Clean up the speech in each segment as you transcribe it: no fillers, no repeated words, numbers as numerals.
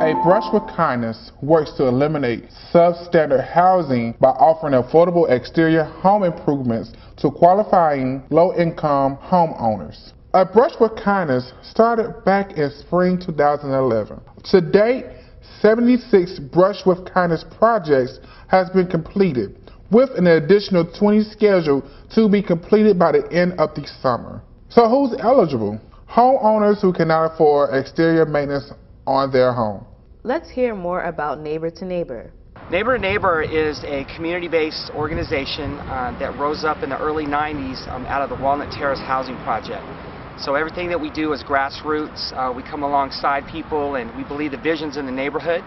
A Brush with Kindness works to eliminate substandard housing by offering affordable exterior home improvements to qualifying low-income homeowners. A Brush with Kindness started back in spring 2011. To date, 76 Brush with Kindness projects has been completed, with an additional 20 scheduled to be completed by the end of the summer. So who's eligible? Homeowners who cannot afford exterior maintenance on their home. Let's hear more about Neighbor to Neighbor. Neighbor to Neighbor is a community-based organization that rose up in the early 90s out of the Walnut Terrace housing project. So everything that we do is grassroots. We come alongside people and we believe the vision's in the neighborhood.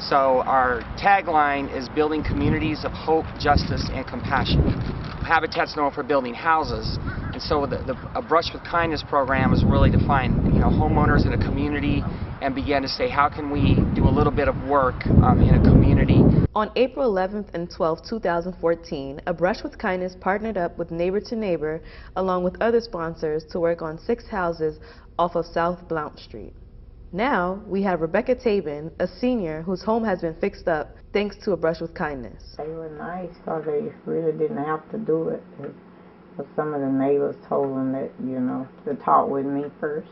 So our tagline is building communities of hope, justice, and compassion. Habitat's known for building houses, and so a Brush with Kindness program is really to find homeowners in a community and begin to say, how can we do a little bit of work in a community. On April 11th and 12th, 2014, A Brush with Kindness partnered up with Neighbor to Neighbor along with other sponsors to work on 6 houses off of South Blount Street. Now we have Rebecca Tabin, a senior whose home has been fixed up thanks to A Brush with Kindness. They were nice because they really didn't have to do it. But some of the neighbors told them that, to talk with me first.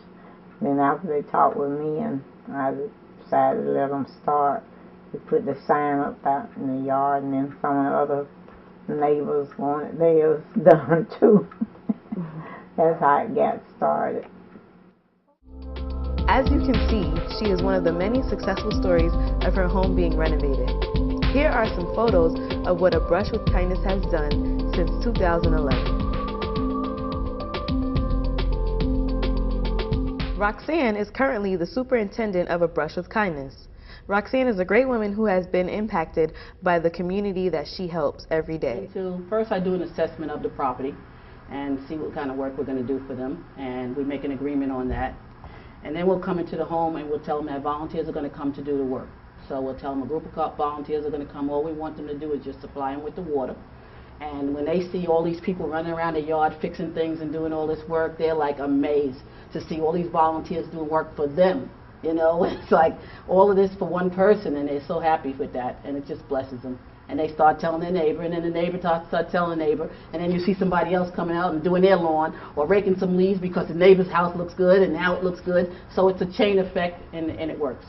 Then after they talked with me and I decided to let them start, we put the sign up out in the yard, and then some of the other neighbors wanted theirs done too. That's how it got started. As you can see, she is one of the many successful stories of her home being renovated. Here are some photos of what A Brush with Kindness has done since 2011. Roxanne is currently the superintendent of A Brush with Kindness. Roxanne is a great woman who has been impacted by the community that she helps every day. First, I do an assessment of the property and see what kind of work we're going to do for them, and we make an agreement on that. And then we'll come into the home and we'll tell them that volunteers are going to come to do the work. So we'll tell them a group of volunteers are going to come. All we want them to do is just supply them with the water. And when they see all these people running around the yard fixing things and doing all this work, they're like amazed to see all these volunteers doing work for them. It's like all of this for one person, and they're so happy with that, and it just blesses them. And they start telling their neighbor, and then the neighbor starts telling the neighbor, and then you see somebody else coming out and doing their lawn or raking some leaves because the neighbor's house looks good, and now it looks good. So it's a chain effect, and it works.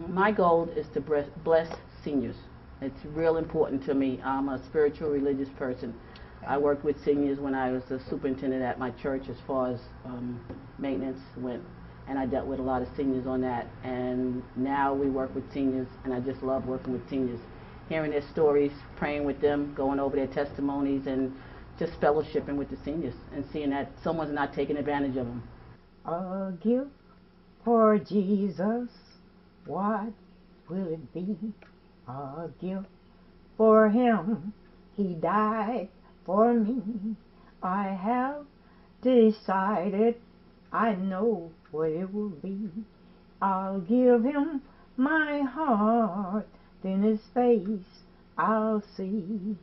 My goal is to bless seniors. It's real important to me. I'm a spiritual, religious person. I worked with seniors when I was the superintendent at my church as far as maintenance went, and I dealt with a lot of seniors on that. And now we work with seniors, and I just love working with seniors. Hearing their stories, praying with them, going over their testimonies, and just fellowshipping with the seniors and seeing that someone's not taking advantage of them. A gift for Jesus, what will it be? A gift for him, he died for me. I have decided, I know what it will be. I'll give him my heart, then his face I'll see.